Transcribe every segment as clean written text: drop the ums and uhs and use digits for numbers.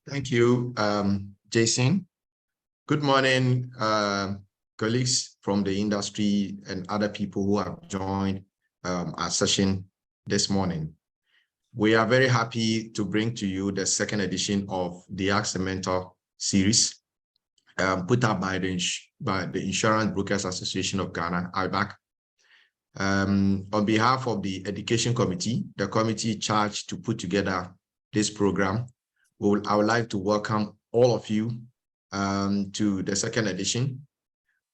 Thank you, Jason. Good morning, colleagues from the industry and other people who have joined our session this morning. We are very happy to bring to you the second edition of the Ask a Mentor series, put up by the Insurance Brokers Association of Ghana, IBAC. On behalf of the Education Committee, the committee charged to put together this program, I would like to welcome all of you to the second edition.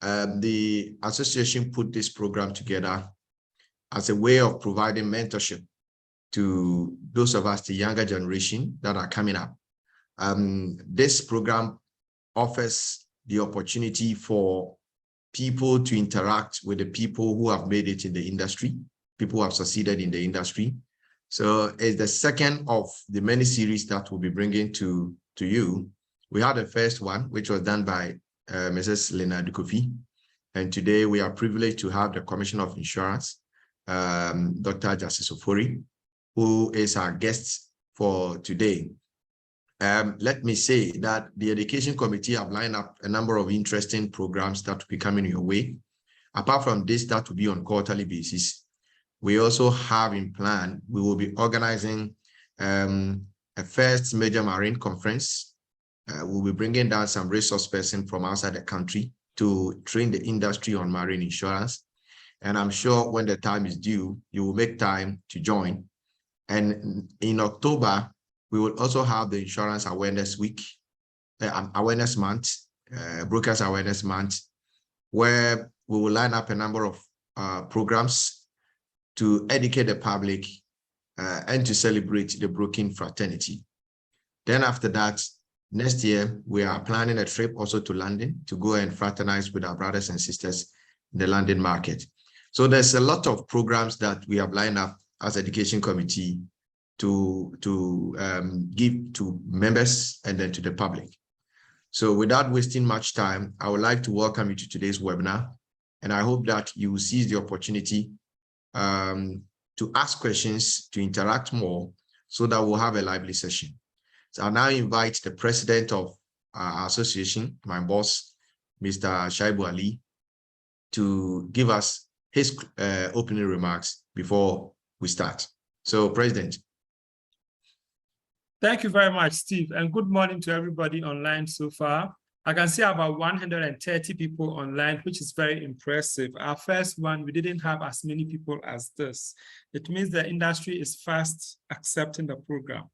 The association put this program together as a way of providing mentorship to those of us, the younger generation that are coming up. This program offers the opportunity for people to interact with the people who have made it in the industry, people who have succeeded in the industry. So it's the second of the many series that we'll be bringing to you. We had the first one, which was done by Mrs. Lena Dukofi. And today we are privileged to have the Commissioner of Insurance, Dr. Justice Ofori, who is our guest for today. Let me say that the Education Committee have lined up a number of interesting programs that will be coming your way. Apart from this, that will be on quarterly basis. We also have in plan, we will be organizing a first major marine conference. We'll be bringing down some resource person from outside the country to train the industry on marine insurance. And I'm sure when the time is due, you will make time to join. And in October, we will also have the Insurance Awareness Week, Awareness Month, Brokers Awareness Month, where we will line up a number of programs to educate the public and to celebrate the broking fraternity. Then after that, next year, we are planning a trip also to London to go and fraternize with our brothers and sisters in the London market. So there's a lot of programs that we have lined up as Education Committee to give to members and then to the public. So without wasting much time, I would like to welcome you to today's webinar. And I hope that you will seize the opportunity to ask questions, to interact more, so that we'll have a lively session. So I now invite the president of our association, my boss, Mr. Shaibu Ali, to give us his opening remarks before we start. So, President. Thank you very much, Steve, and good morning to everybody online so far. I can see about 130 people online, which is very impressive. Our first one, we didn't have as many people as this. It means the industry is fast accepting the program.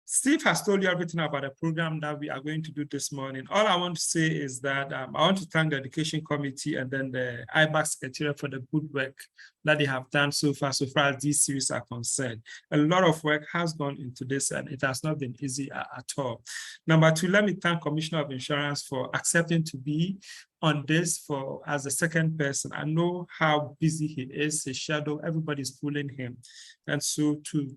Steve has told you everything about the program that we are going to do this morning. All I want to say is that I want to thank the Education Committee and then the IBAC Secretariat for the good work that they have done so far as these series are concerned. A lot of work has gone into this and it has not been easy at all. Number two, let me thank Commissioner of Insurance for accepting to be on this as a second person. I know how busy he is, his shadow, everybody's pulling him. And so to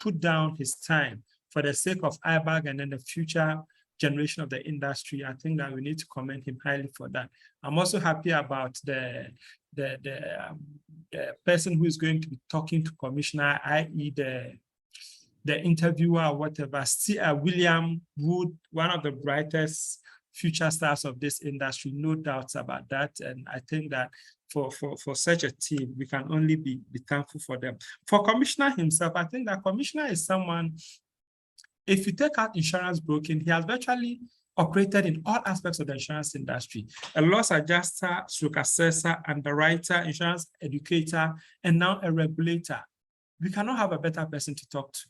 put down his time for the sake of IBAC and then the future generation of the industry, I think that we need to commend him highly for that. I'm also happy about the person who is going to be talking to Commissioner, i.e. the interviewer or whatever, William Wood, one of the brightest future stars of this industry, no doubts about that. And I think that for such a team, we can only be thankful for them. For Commissioner himself, I think that Commissioner is someone, if you take out insurance broking, he has virtually operated in all aspects of the insurance industry. A loss adjuster, stroke assessor, underwriter, insurance educator, and now a regulator. We cannot have a better person to talk to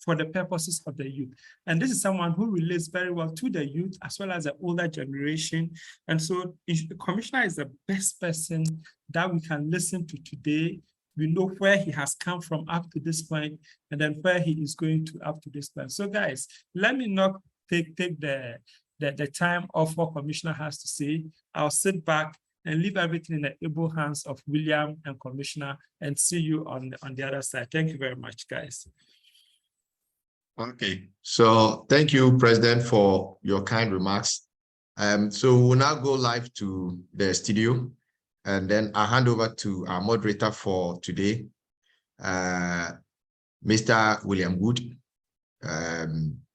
for the purposes of the youth. And this is someone who relates very well to the youth as well as the older generation. And so the Commissioner is the best person that we can listen to today. We know where he has come from up to this point, and then where he is going to up to this point. So guys, let me not take the time off what Commissioner has to say. I'll sit back and leave everything in the able hands of William and Commissioner and see you on the other side. Thank you very much, guys. Okay, so thank you, President, for your kind remarks. So we'll now go live to the studio. And then I'll hand over to our moderator for today, Mr. William Wood.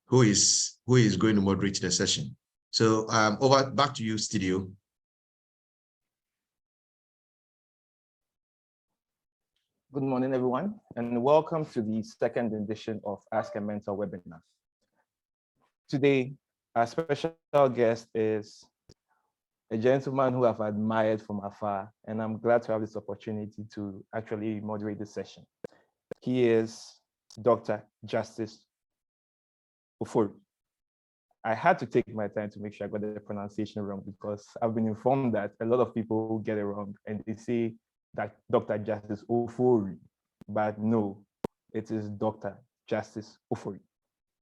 who is going to moderate the session. So back to you, studio. Good morning, everyone, and welcome to the second edition of Ask a Mentor webinar. Today, our special guest is a gentleman who I've admired from afar, and I'm glad to have this opportunity to actually moderate this session. He is Dr. Justice Ofori. I had to take my time to make sure I got the pronunciation wrong because I've been informed that a lot of people get it wrong and they say that Dr. Justice Ofori, but no, it is Dr. Justice Ofori.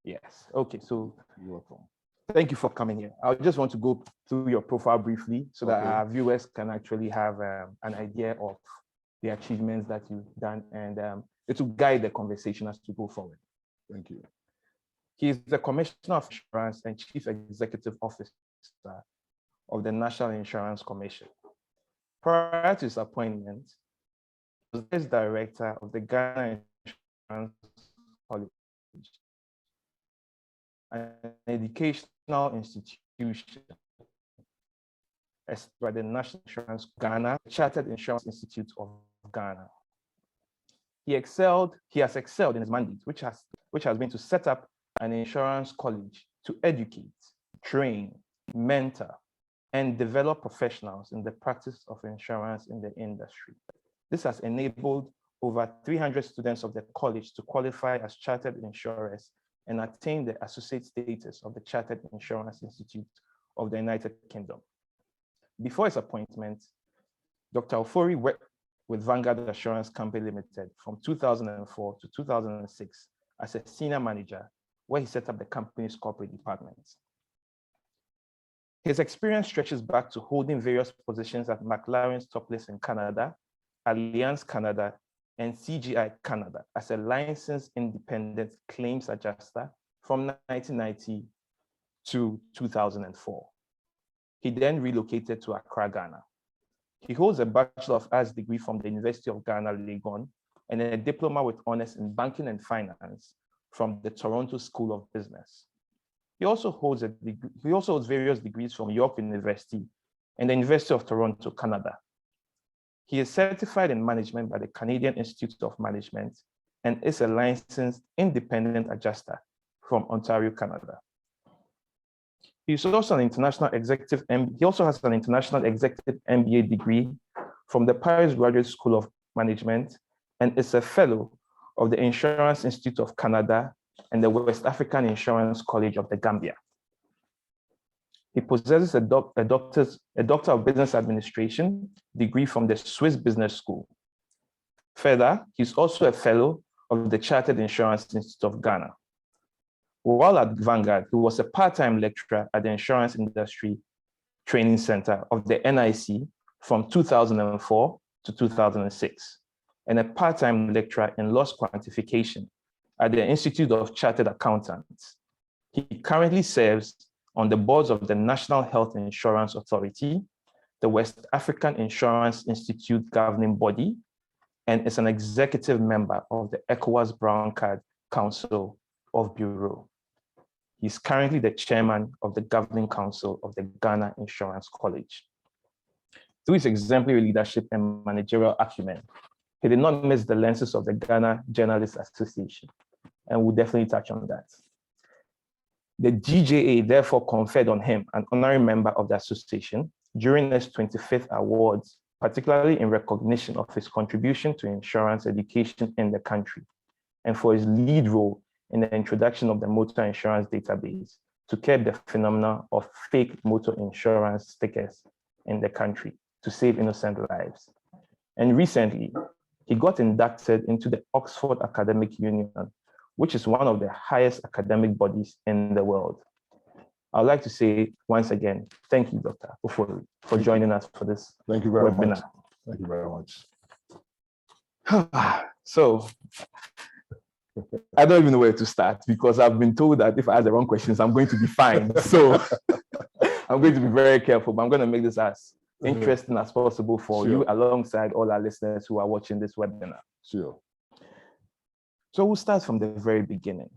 Yes, okay, so you're welcome. Thank you for coming here. I just want to go through your profile briefly so that our viewers can actually have an idea of the achievements that you've done, and it will guide the conversation as to go forward. Thank you. He is the Commissioner of Insurance and Chief Executive Officer of the National Insurance Commission. Prior to his appointment, he was Director of the Ghana Insurance College, an educational institution by the National Insurance Ghana, Chartered Insurance Institute of Ghana. He has excelled in his mandate, which has been to set up an insurance college to educate, train, mentor, and develop professionals in the practice of insurance in the industry. This has enabled over 300 students of the college to qualify as chartered insurers and attain the associate status of the Chartered Insurance Institute of the United Kingdom. Before his appointment, Dr. Ofori worked with Vanguard Assurance Company Limited from 2004 to 2006 as a senior manager, where he set up the company's corporate department. His experience stretches back to holding various positions at McLaren's Topless in Canada, Allianz Canada, and CGI Canada as a licensed independent claims adjuster from 1990 to 2004. He then relocated to Accra, Ghana. He holds a Bachelor of Arts degree from the University of Ghana, Legon, and a diploma with honors in banking and finance from the Toronto School of Business. He also holds various degrees from York University and the University of Toronto, Canada. He is certified in management by the Canadian Institute of Management and is a licensed independent adjuster from Ontario, Canada. He also has an international executive MBA degree from the Paris Graduate School of Management and is a fellow of the Insurance Institute of Canada and the West African Insurance College of the Gambia. He possesses a Doctor of Business Administration degree from the Swiss Business School. Further, he's also a fellow of the Chartered Insurance Institute of Ghana. While at Vanguard, he was a part-time lecturer at the Insurance Industry Training Center of the NIC from 2004 to 2006, and a part-time lecturer in loss quantification at the Institute of Chartered Accountants. He currently serves on the boards of the National Health Insurance Authority, the West African Insurance Institute governing body, and is an executive member of the ECOWAS Brown Card Council of Bureau. He's currently the chairman of the governing council of the Ghana Insurance College. Through his exemplary leadership and managerial acumen, he did not miss the lenses of the Ghana Journalists Association, and we'll definitely touch on that. The GJA therefore conferred on him an honorary member of the association during his 25th awards, particularly in recognition of his contribution to insurance education in the country, and for his lead role in the introduction of the motor insurance database to curb the phenomenon of fake motor insurance stickers in the country to save innocent lives. And recently, he got inducted into the Oxford Academic Union, which is one of the highest academic bodies in the world. I'd like to say once again, thank you, Dr. Ofori, for joining us for this webinar. Thank you very much. Thank you very much. So, I don't even know where to start because I've been told that if I ask the wrong questions, I'm going to be fined. So I'm going to be very careful, but I'm going to make this as interesting as possible for you alongside all our listeners who are watching this webinar. Sure. So we'll start from the very beginning.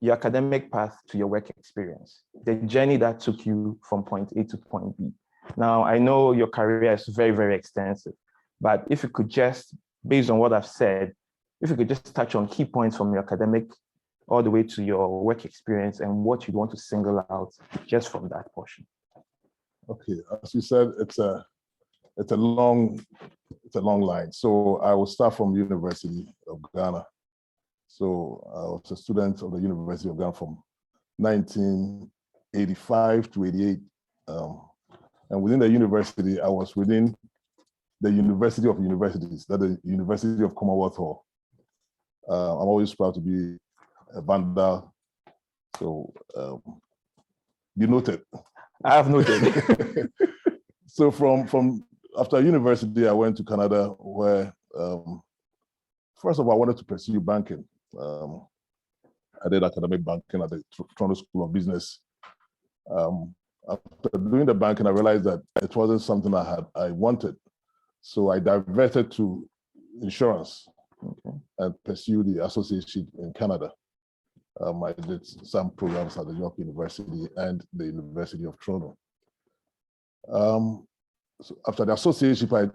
your academic path to your work experience, the journey that took you from point A to point B. Now, I know your career is very, very extensive, but if you could just, based on what I've said, if you could just touch on key points from your academic all the way to your work experience and what you'd want to single out just from that portion. Okay, as you said, it's a long line. So I will start from University of Ghana. So I was a student of the University of Ghana from 1985 to 88. And within the university, I was within the University of Universities, that is the University of Commonwealth Hall. I'm always proud to be a Vanda. So you noted. I have noted. So from after university, I went to Canada, where first of all, I wanted to pursue banking. I did academic banking at the Toronto School of Business. After doing the banking, I realized that it wasn't something I wanted. So I diverted to insurance and pursued the associateship in Canada. I did some programs at the York University and the University of Toronto. So after the associateship, I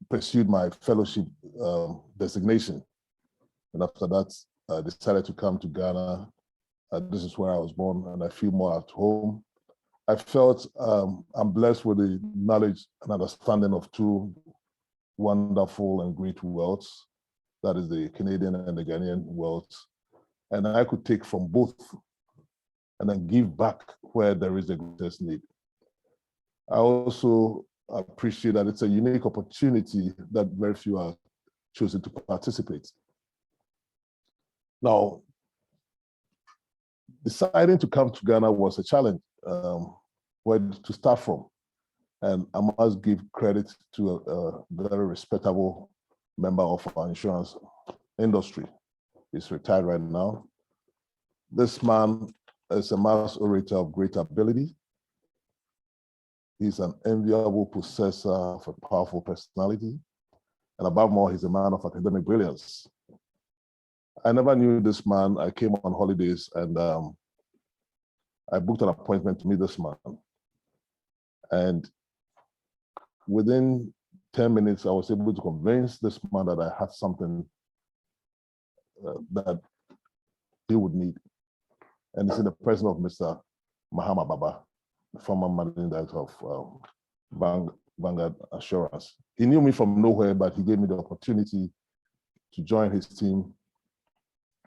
pursued my fellowship designation. And after that, I decided to come to Ghana. This is where I was born, and I feel more at home. I felt I'm blessed with the knowledge and understanding of two wonderful and great worlds. That is the Canadian and the Ghanaian worlds. And I could take from both and then give back where there is the greatest need. I also appreciate that it's a unique opportunity that very few are choosing to participate. Now, deciding to come to Ghana was a challenge, where to start from. And I must give credit to a very respectable member of our insurance industry. He's retired right now. This man is a mass orator of great ability. He's an enviable possessor of a powerful personality. And above all, he's a man of academic brilliance. I never knew this man. I came on holidays and I booked an appointment to meet this man. And within 10 minutes, I was able to convince this man that I had something that he would need. And it's in the presence of Mr. Mahama Baba, the former managing director of Vanguard Assurance. He knew me from nowhere, but he gave me the opportunity to join his team.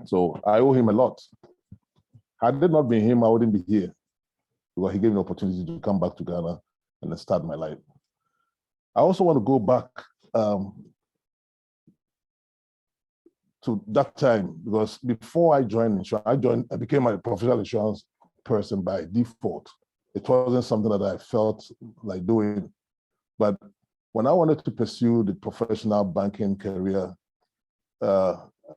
So I owe him a lot. Had it not been him, I wouldn't be here, because he gave me the opportunity to come back to Ghana and then start my life. I also want to go back to that time, because before I joined insurance, I became a professional insurance person by default. It wasn't something that I felt like doing. But when I wanted to pursue the professional banking career, I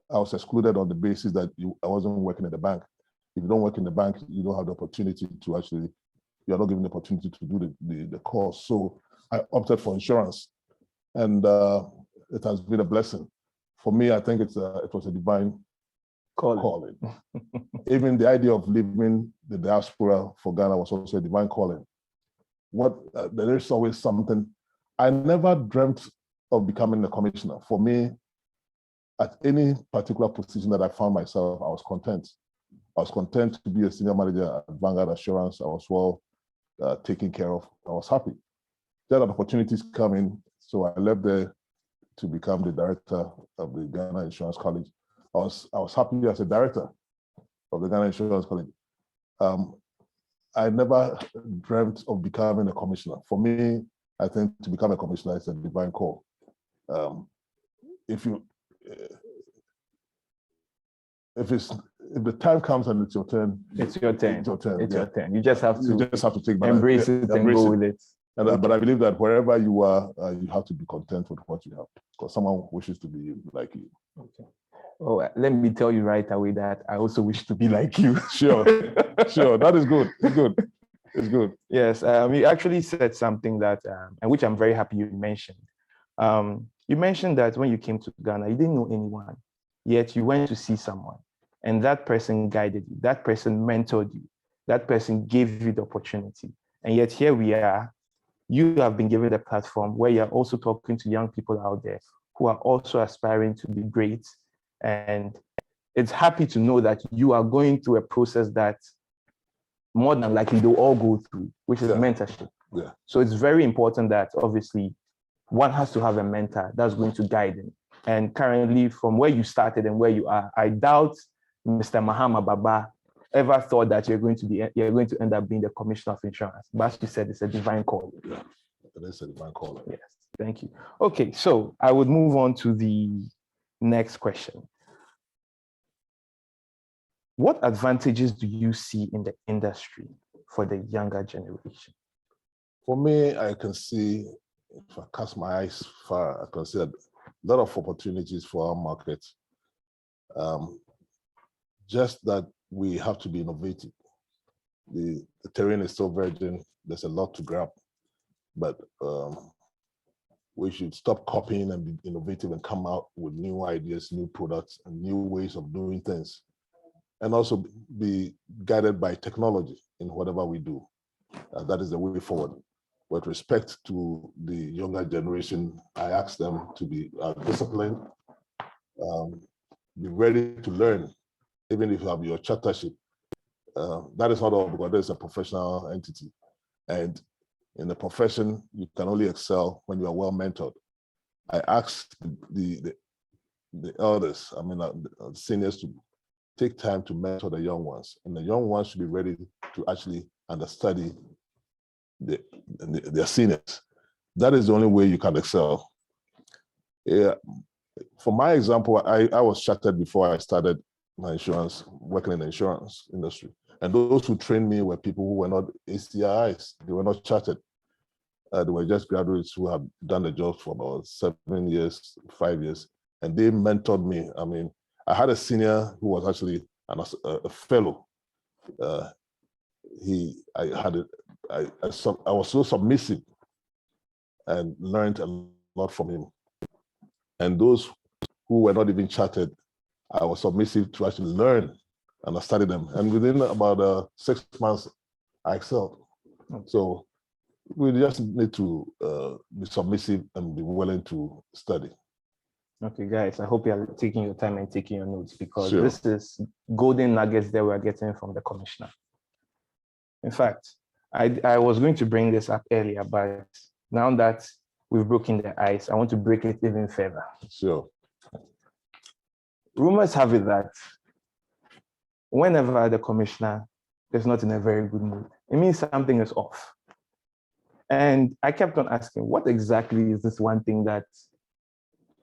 was excluded on the basis that I wasn't working in the bank. If you don't work in the bank, you don't have the opportunity to actually, you're not given the opportunity to do the course. So I opted for insurance, and it has been a blessing. For me, I think it was a divine calling. Even the idea of leaving the diaspora for Ghana was also a divine calling. There is always something. I never dreamt of becoming a commissioner. For me, at any particular position that I found myself, I was content. I was content to be a senior manager at Vanguard Assurance. I was well taken care of. I was happy. There are opportunities coming, so I left there to become the director of the Ghana Insurance College. I was happy as a director of the Ghana Insurance College. I never dreamt of becoming a commissioner. For me, I think to become a commissioner is a divine call. If the time comes and it's your turn, it's your turn. It's your turn. It's yeah. your turn. You just have to take embrace it and go with it. But I believe that wherever you are, you have to be content with what you have, because someone wishes to be like you. Okay. Oh, let me tell you right away that I also wish to be like you. Sure. That is good. It's good. It's good. Yes, you actually said something that, and which I'm very happy you mentioned. You mentioned that when you came to Ghana, you didn't know anyone, yet you went to see someone. and that person guided you, that person mentored you, that person gave you the opportunity. And yet here we are, you have been given a platform where you're also talking to young people out there who are also aspiring to be great. And it's happy to know that you are going through a process that more than likely they'll all go through, which is mentorship. Yeah. So it's very important that obviously one has to have a mentor that's going to guide them. And currently, from where you started and where you are, I doubt Mr. Mahama Baba ever thought that you're going to end up being the Commissioner of Insurance. But as you said, it's a divine call. Yeah, it is a divine call. Yes, thank you. Okay, so I would move on to the next question. What advantages do you see in the industry for the younger generation? For me, I can see, if I cast my eyes far, I can see a lot of opportunities for our market. Just that we have to be innovative. The terrain is so virgin, there's a lot to grab, but we should stop copying and be innovative and come out with new ideas, new products, and new ways of doing things. And also be guided by technology in whatever we do. That is the way forward. With respect to the younger generation, I ask them to be disciplined, be ready to learn, even if you have your chartership. That is not all, because there's a professional entity. And in the profession, you can only excel when you are well mentored. I ask the elders, the seniors, to take time to mentor the young ones. And the young ones should be ready to actually understudy their seniors. That is the only way you can excel. Yeah. For my example, I was chartered before I started my insurance, working in the insurance industry. And those who trained me were people who were not ACIs, they were not chartered. They were just graduates who had done the job for about 7 years, 5 years, and they mentored me. I had a senior who was actually a fellow. I was so submissive and learned a lot from him. And those who were not even chartered, I was submissive to actually learn, and I studied them. And within about 6 months, I excelled. So we just need to be submissive and be willing to study. Okay, guys, I hope you are taking your time and taking your notes, because Sure. This is golden nuggets that we're getting from the commissioner. In fact, I was going to bring this up earlier, but now that we've broken the ice, I want to break it even further. Sure. Rumors have it that whenever the commissioner is not in a very good mood, it means something is off. And I kept on asking, what exactly is this one thing that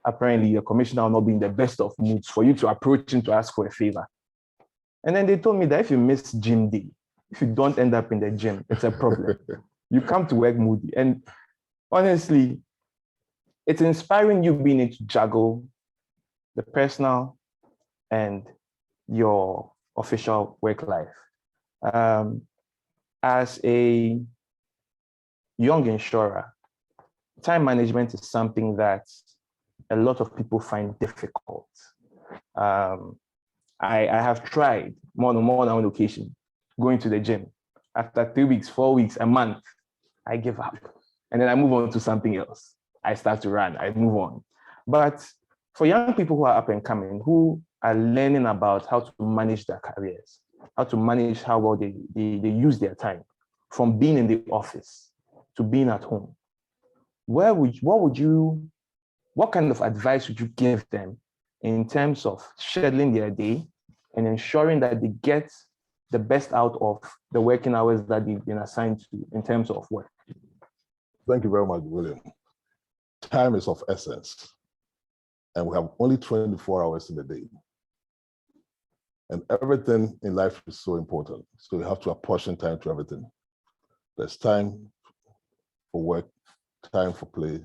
apparently the commissioner will not be in the best of moods for you to approach him to ask for a favor? And then they told me that if you miss gym day, if you don't end up in the gym, it's a problem. You come to work moody. And honestly, it's inspiring you being able to juggle the personal and your official work life. As a young insurer, time management is something that a lot of people find difficult. I have tried more than one occasion going to the gym. After 3 weeks, 4 weeks, a month, I give up. And then I move on to something else. I start to run, I move on. But for young people who are up and coming, who are learning about how to manage their careers, how to manage how well they use their time, from being in the office to being at home, what kind of advice would you give them in terms of scheduling their day and ensuring that they get the best out of the working hours that they've been assigned to in terms of work? Thank you very much, William. Time is of essence, and we have only 24 hours in the day. And everything in life is so important. So you have to apportion time to everything. There's time for work, time for play,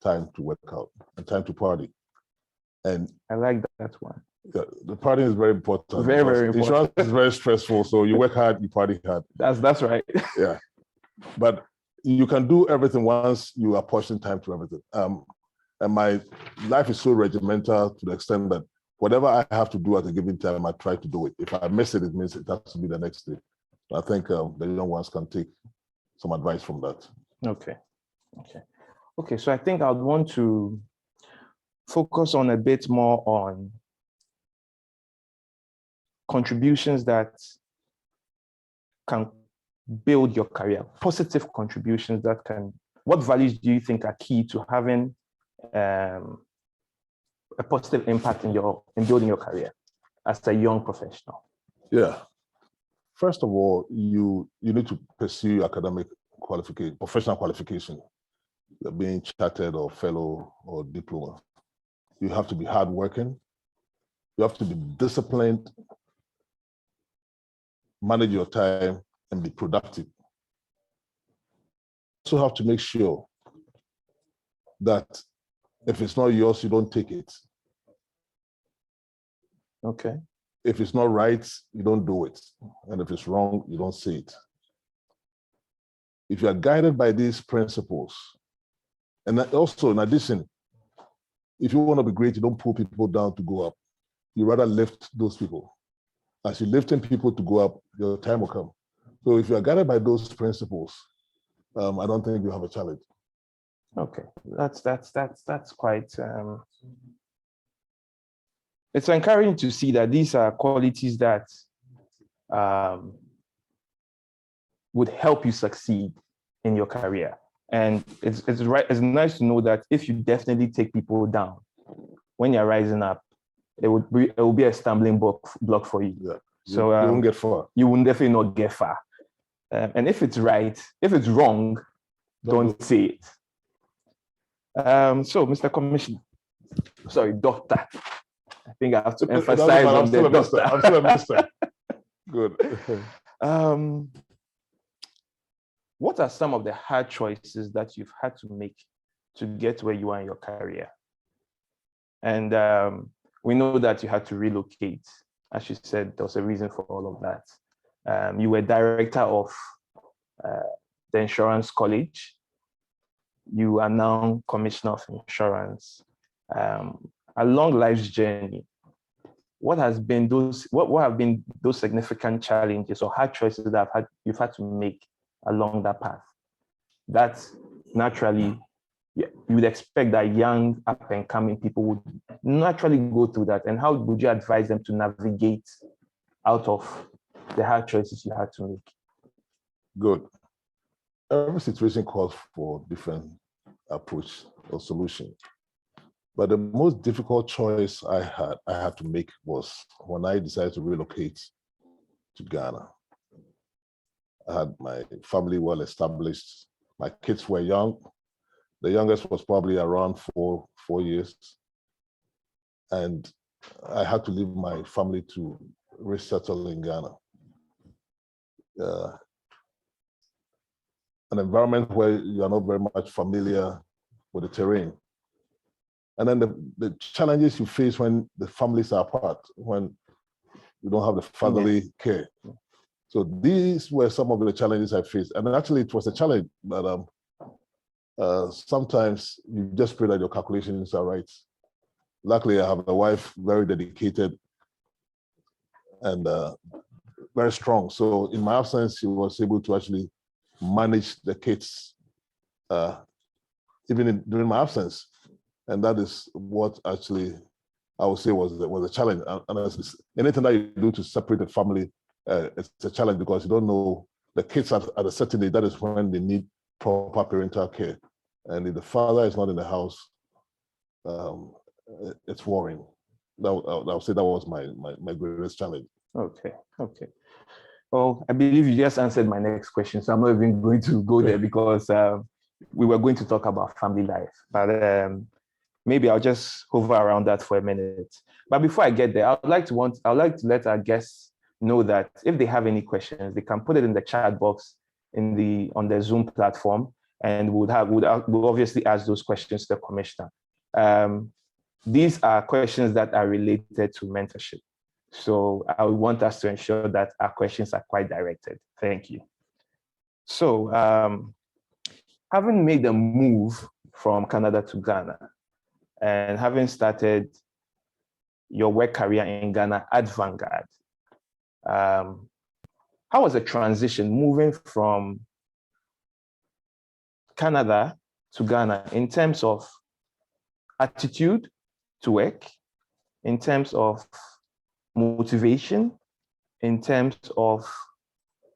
time to work out, and time to party. And I like that one. the party is very important. Very, very important. Insurance is very stressful, so you work hard, you party hard. That's right. Yeah, but you can do everything once you apportion time to everything. And my life is so regimental to the extent that whatever I have to do at a given time, I try to do it. If I miss it, it means it has to be the next day. I think the young ones can take some advice from that. Okay. Okay. So I think I'd want to focus on a bit more on contributions that can build your career, positive contributions that can, what values do you think are key to having a positive impact in building your career as a young professional? Yeah. First of all, you need to pursue academic qualification, professional qualification, being chartered or fellow or diploma. You have to be hardworking. You have to be disciplined, manage your time, and be productive. You also have to make sure that if it's not yours, you don't take it. Okay. If it's not right, you don't do it. And if it's wrong, you don't say it. If you are guided by these principles, and also in addition, if you want to be great, you don't pull people down to go up. You rather lift those people. As you're lifting people to go up, your time will come. So if you are guided by those principles, I don't think you have a challenge. Okay, that's quite. It's encouraging to see that these are qualities that would help you succeed in your career. And it's nice to know that if you definitely take people down, when you're rising up, it will be a stumbling block for you. Yeah. So you won't get far. You will definitely not get far. And if it's right, if it's wrong, don't say it. So, Mr. Commissioner, sorry, Doctor. I think I have to emphasize on the doctor. I'm still a mister. Good. What are some of the hard choices that you've had to make to get where you are in your career? And we know that you had to relocate. As you said, there was a reason for all of that. You were director of the insurance college. You are now commissioner of insurance. Along life's journey, what have been those significant challenges or hard choices that you've had to make along that path? That naturally, you would expect that young up and coming people would naturally go through that. And how would you advise them to navigate out of the hard choices you had to make? Good. Every situation calls for different approach or solution. But the most difficult choice I had to make was when I decided to relocate to Ghana. I had my family well established. My kids were young. The youngest was probably around four years. And I had to leave my family to resettle in Ghana. An environment where you are not very much familiar with the terrain. And then the challenges you face when the families are apart, when you don't have the fatherly care. So these were some of the challenges I faced. And actually it was a challenge, but sometimes you just pray that your calculations are right. Luckily, I have a wife very dedicated and very strong. So in my absence, she was able to actually manage the kids even during my absence. And that is what actually I would say was a challenge. And anything that you do to separate the family, it's a challenge because you don't know the kids at a certain age, that is when they need proper parental care. And if the father is not in the house, it's worrying. I would say that was my greatest challenge. Okay. Well, I believe you just answered my next question, so I'm not even going to go there because we were going to talk about family life. But maybe I'll just hover around that for a minute. But before I get there, I'd like to let our guests know that if they have any questions, they can put it in the chat box on the Zoom platform, and we'll obviously ask those questions to the commissioner. These are questions that are related to mentorship. So I want us to ensure that our questions are quite directed. Thank you. So having made the move from Canada to Ghana, and having started your work career in Ghana at Vanguard. How was the transition moving from Canada to Ghana in terms of attitude to work, in terms of motivation, in terms of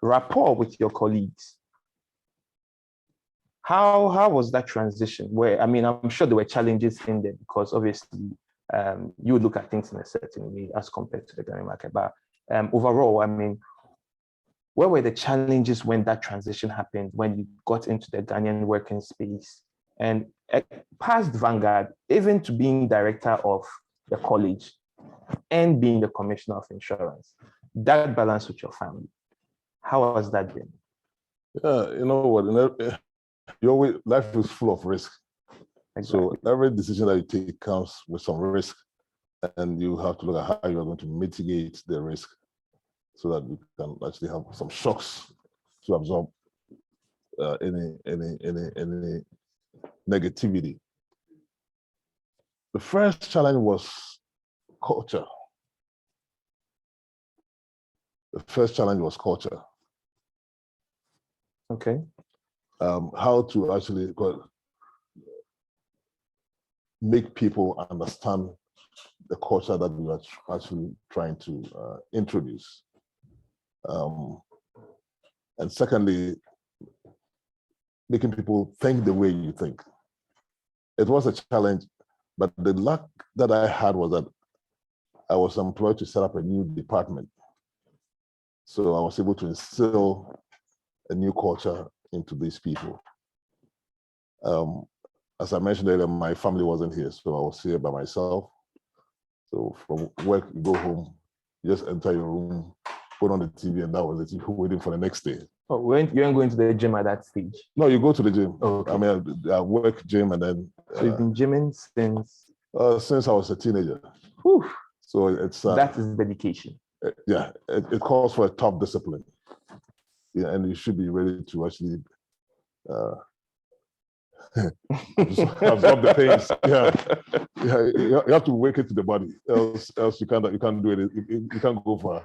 rapport with your colleagues? How was that transition? Where, I mean, I'm sure there were challenges in there because obviously you would look at things in a certain way as compared to the Ghanaian market. But overall, I mean, where were the challenges when that transition happened, when you got into the Ghanaian working space and past Vanguard, even to being director of the college and being the commissioner of insurance, that balance with your family? How has that been? Yeah, you know what? Life is full of risk. Exactly. So every decision that you take comes with some risk, and you have to look at how you are going to mitigate the risk so that you can actually have some shocks to absorb any negativity. The first challenge was culture. The first challenge was culture. Okay. How to actually make people understand the culture that we are actually trying to introduce. And secondly, making people think the way you think. It was a challenge, but the luck that I had was that I was employed to set up a new department. So I was able to instill a new culture into these people. As I mentioned earlier, my family wasn't here, so I was here by myself. So from work, you go home, you just enter your room, put on the TV, and that was it. You're waiting for the next day. Oh, you weren't going to the gym at that stage? No, you go to the gym. Oh, okay. I mean, I work, gym, and then. So you've been gymming since? Since I was a teenager. Whew. So it's. That is dedication. Yeah, it calls for a top discipline. Yeah, and you should be ready to actually absorb the pains. Yeah, you have to wake it to the body, else you can't do it. You can't go far.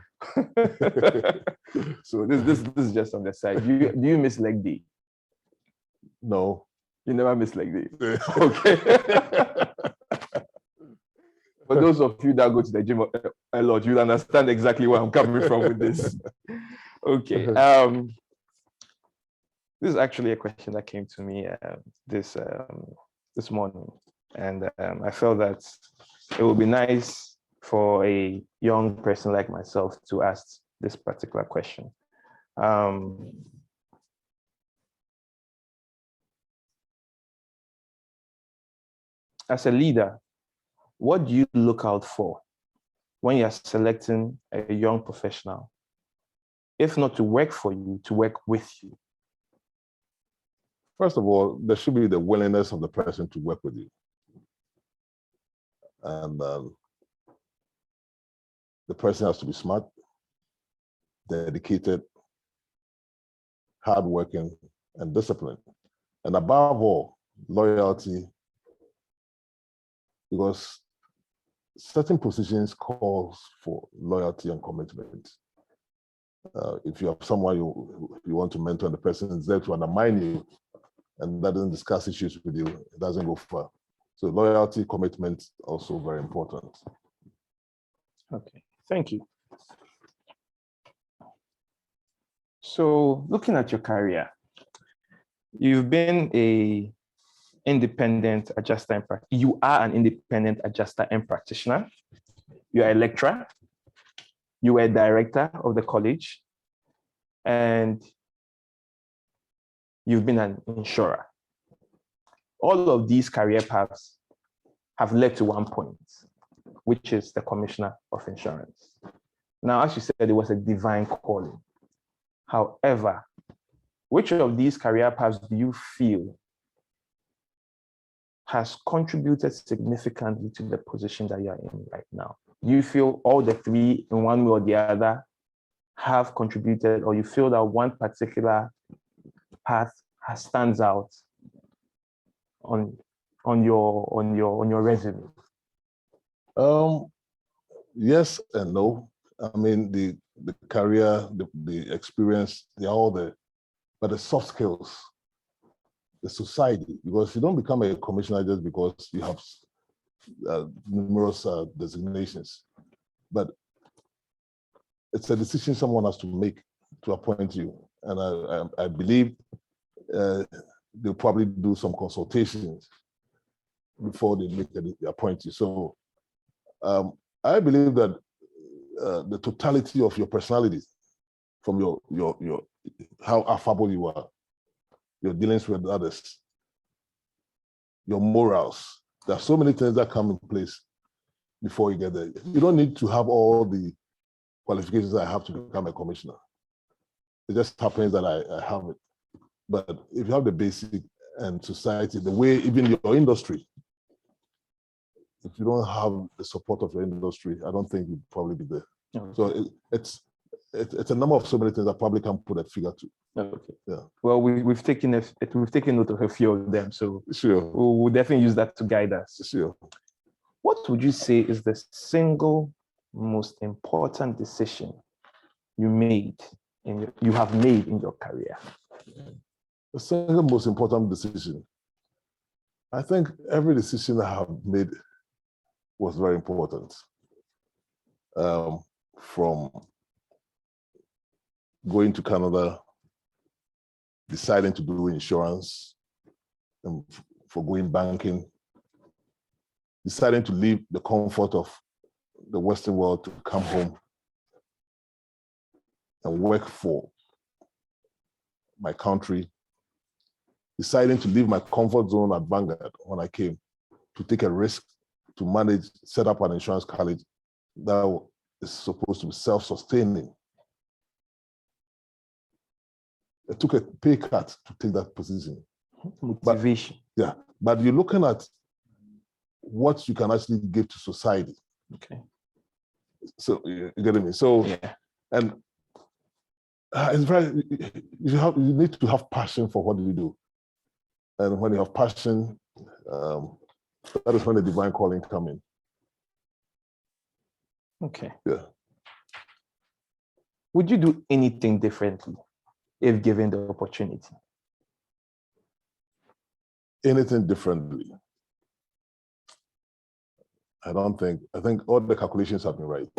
So this is just on the side. Do you miss leg day? No. You never miss leg day. Okay. For those of you that go to the gym a lot, you'll understand exactly where I'm coming from with this. Okay. This is actually a question that came to me this morning, and I felt that it would be nice for a young person like myself to ask this particular question. As a leader, what do you look out for when you're selecting a young professional, if not to work for you, to work with you? First of all, there should be the willingness of the person to work with you. And the person has to be smart, dedicated, hardworking, and disciplined. And above all, loyalty, because certain positions calls for loyalty and commitment. If you have someone you want to mentor and the person is there to undermine you and that doesn't discuss issues with you, it doesn't go far. So loyalty, commitment, also very important. Okay, thank you. So looking at your career, you've been an independent adjuster and practitioner. You are an independent adjuster and practitioner. You are a lecturer. You were a director of the college. And you've been an insurer. All of these career paths have led to one point, which is the commissioner of insurance. Now, as you said, it was a divine calling. However, which of these career paths do you feel has contributed significantly to the position that you're in right now? Do you feel all the three in one way or the other have contributed, or you feel that one particular path stands out on your resume? Yes and no. I mean, the career, the experience, they're all there. But the soft skills, the society, because you don't become a commissioner just because you have numerous designations. But it's a decision someone has to make to appoint you. And I believe they'll probably do some consultations before they make the appoint you. So I believe that the totality of your personality, from your how affable you are, your dealings with others, your morals. There are so many things that come in place before you get there. You don't need to have all the qualifications I have to become a commissioner. It just happens that I have it. But if you have the basic and society, the way even your industry, if you don't have the support of your industry, I don't think you'd probably be there. Okay. So it's a number of so many things I probably can't put a figure to. Okay. Yeah. Well, we've taken note of a few of them, so Sure. we'll definitely use that to guide us. Sure. What would you say is the single most important decision you have made in your career? The second most important decision, I think every decision I have made was very important. From going to Canada, deciding to do insurance, and for going banking, deciding to leave the comfort of the Western world to come home and work for my country, deciding to leave my comfort zone at Vanguard when I came, to take a risk, to manage, set up an insurance college that is supposed to be self-sustaining. I took a pay cut to take that position. Motivation. But you're looking at what you can actually give to society. Okay. So you getting me? So yeah. And it's very, you need to have passion for what you do. And when you have passion, that is when the divine calling come in. Okay. Yeah. Would you do anything differently if given the opportunity? Anything differently? I think all the calculations have been right.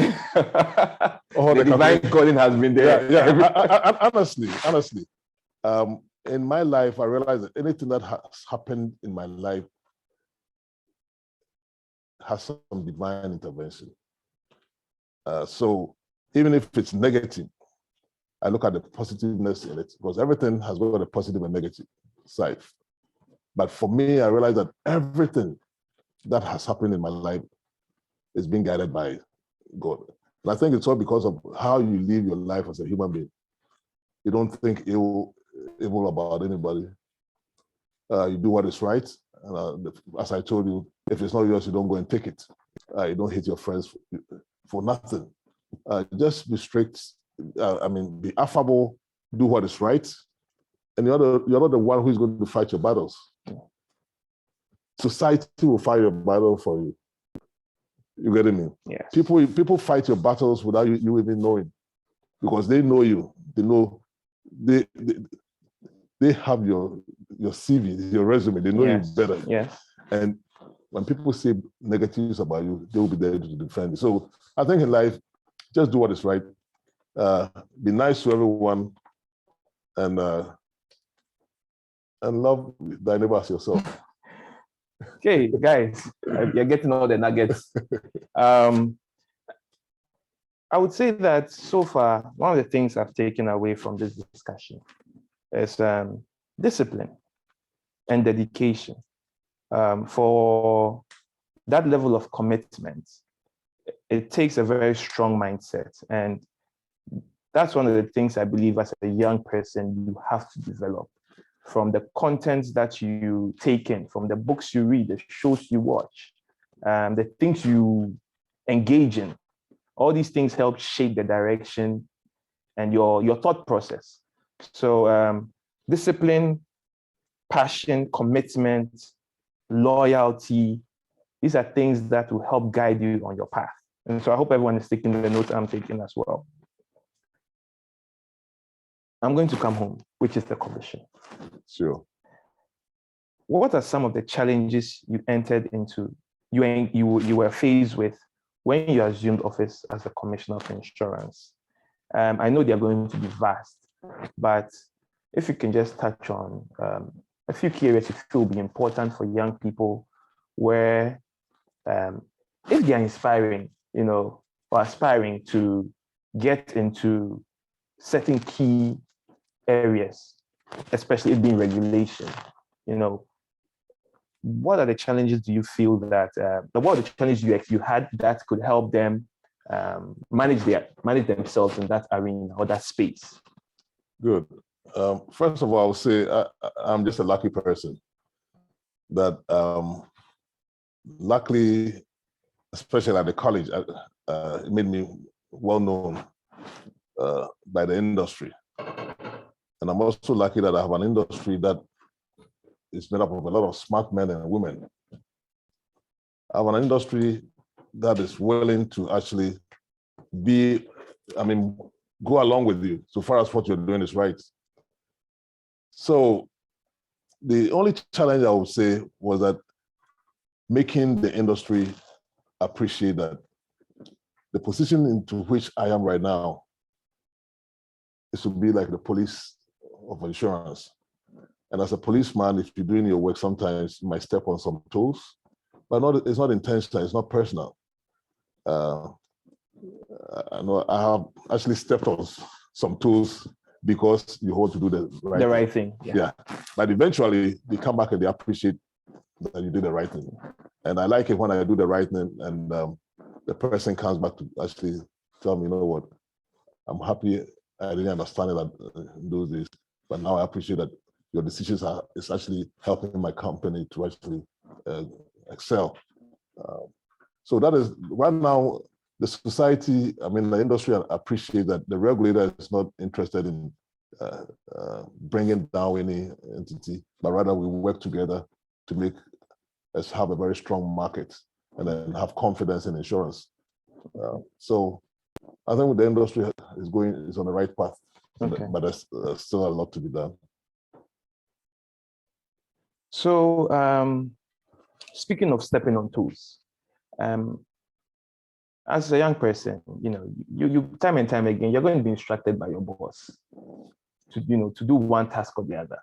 All the divine calling has been there. Yeah. Honestly. In my life, I realized that anything that has happened in my life has some divine intervention. So even if it's negative, I look at the positiveness in it, because everything has got a positive and negative side. But for me, I realized that everything that has happened in my life is being guided by God. And I think it's all because of how you live your life as a human being. You don't think evil about anybody. You do what is right. And as I told you, if it's not yours, you don't go and take it. You don't hate your friends for nothing. Just be strict. Be affable, do what is right. And you're not the one who's going to fight your battles. Society will fight your battle for you. You get me? Yes. People fight your battles without you even knowing, because they know you. They know they have your CV, your resume. They know you better. Yes. And when people say negatives about you, they will be there to defend you. So I think in life, just do what is right. Be nice to everyone, and love thy neighbor as yourself. Okay, guys, you're getting all the nuggets. I would say that so far, one of the things I've taken away from this discussion is discipline and dedication. For that level of commitment, it takes a very strong mindset. And that's one of the things I believe as a young person, you have to develop. From the contents that you take in, from the books you read, the shows you watch, the things you engage in, all these things help shape the direction and your thought process. So discipline, passion, commitment, loyalty, these are things that will help guide you on your path. And so I hope everyone is taking the notes I'm taking as well. I'm going to come home, which is the commission. Sure. What are some of the challenges you entered into, you were faced with when you assumed office as the Commissioner of Insurance? I know they're going to be vast, but if you can just touch on a few key areas you feel will be important for young people, where if they are inspiring, or aspiring to get into certain key areas, especially it being regulation, what are the challenges do you feel that, what are the challenges you had that could help them manage themselves in that arena or that space? Good. First of all, I would say I'm just a lucky person that luckily, especially at the college, it made me well known by the industry. And I'm also lucky that I have an industry that is made up of a lot of smart men and women. I have an industry that is willing to actually go along with you so far as what you're doing is right. So the only challenge I would say was that making the industry appreciate that the position into which I am right now is to be like the police of insurance. And as a policeman, if you're doing your work, sometimes you might step on some toes, but it's not intentional, it's not personal. I know I have actually stepped on some toes because you want to do the right thing. Yeah. But eventually they come back and they appreciate that you did the right thing. And I like it when I do the right thing and the person comes back to actually tell me, you know what, I'm happy I didn't understand it in those days, but now I appreciate that your decisions is actually helping my company to actually excel. So that is right now, the society, the industry appreciate that the regulator is not interested in bringing down any entity, but rather we work together to make us have a very strong market and then have confidence in insurance. So I think the industry is on the right path, okay. But there's still a lot to be done. So speaking of stepping on toes, as a young person, you time and time again, you're going to be instructed by your boss to do one task or the other.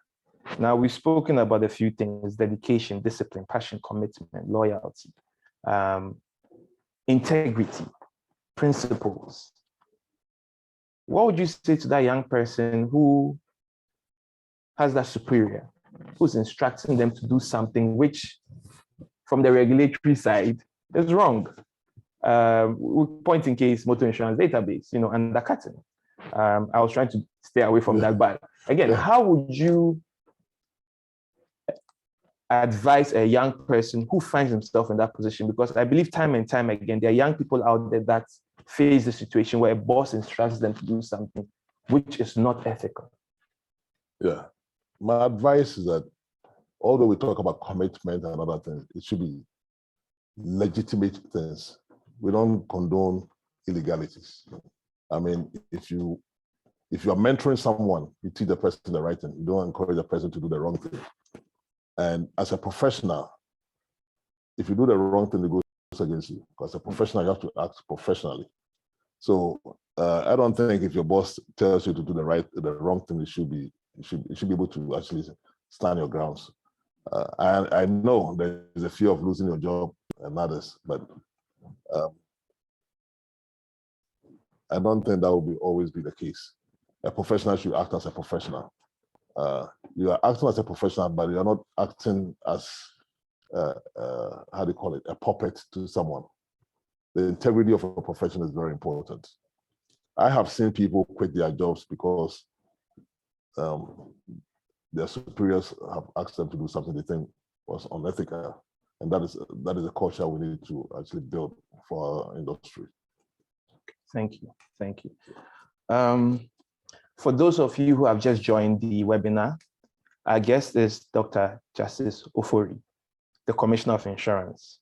Now, we've spoken about a few things: dedication, discipline, passion, commitment, loyalty, integrity, principles. What would you say to that young person who has that superior, who's instructing them to do something which, from the regulatory side, is wrong? Point in case motor insurance database, undercutting. I was trying to stay away from that, but again, how would you advise a young person who finds himself in that position? Because I believe time and time again, there are young people out there that face the situation where a boss instructs them to do something which is not ethical. Yeah, my advice is that although we talk about commitment and other things, it should be legitimate things. We don't condone illegalities. If you are mentoring someone, you teach the person the right thing. You don't encourage the person to do the wrong thing. And as a professional, if you do the wrong thing, it goes against you. Because as a professional, you have to act professionally. So I don't think if your boss tells you to do the wrong thing, you should be able to actually stand your grounds. I know there's a fear of losing your job and others, but I don't think that will always be the case. A professional should act as a professional. You are acting as a professional, but you are not acting as a puppet to someone. The integrity of a profession is very important. I have seen people quit their jobs because their superiors have asked them to do something they think was unethical. And that is a culture we need to actually build for our industry. Thank you. For those of you who have just joined the webinar, our guest is Dr. Justice Ofori, the Commissioner of Insurance.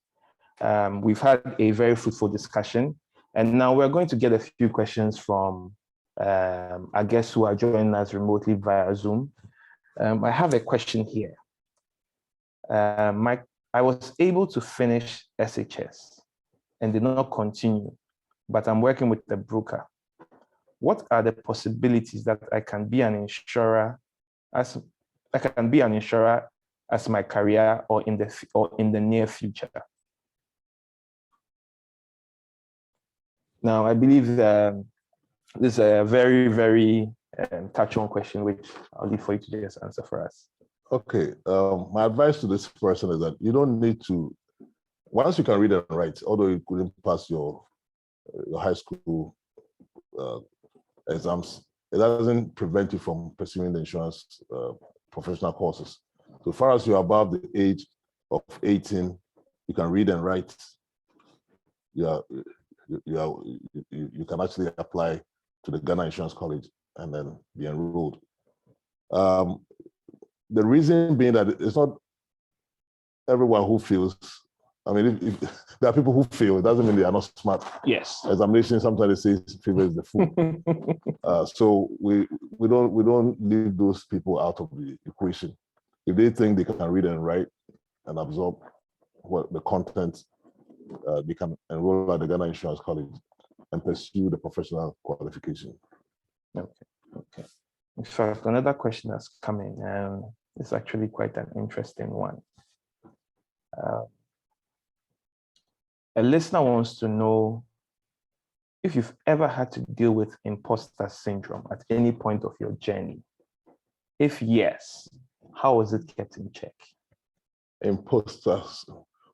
We've had a very fruitful discussion. And now we're going to get a few questions from our guests who are joining us remotely via Zoom. I have a question here. I was able to finish SHS and did not continue, but I'm working with the broker. What are the possibilities that I can be an insurer as my career or in the near future? Now, I believe this is a very, very touch-on question, which I'll leave for you to just answer for us. Okay, my advice to this person is that you don't need to, once you can read and write, although you couldn't pass your high school exams, it doesn't prevent you from pursuing the insurance professional courses. So far as you're above the age of 18, you can read and write. You can actually apply to the Ghana Insurance College and then be enrolled. The reason being that it's not everyone who feels. I mean, if there are people who fail, it doesn't mean they are not smart. Yes. Examination sometimes they say fever is the fool. So we don't leave those people out of the equation. If they think they can read and write and absorb what the content, they can enroll at the Ghana Insurance College and pursue the professional qualification. Okay. In fact, another question that's coming, it's actually quite an interesting one. A listener wants to know if you've ever had to deal with imposter syndrome at any point of your journey. If yes, how was it kept in check? Imposters.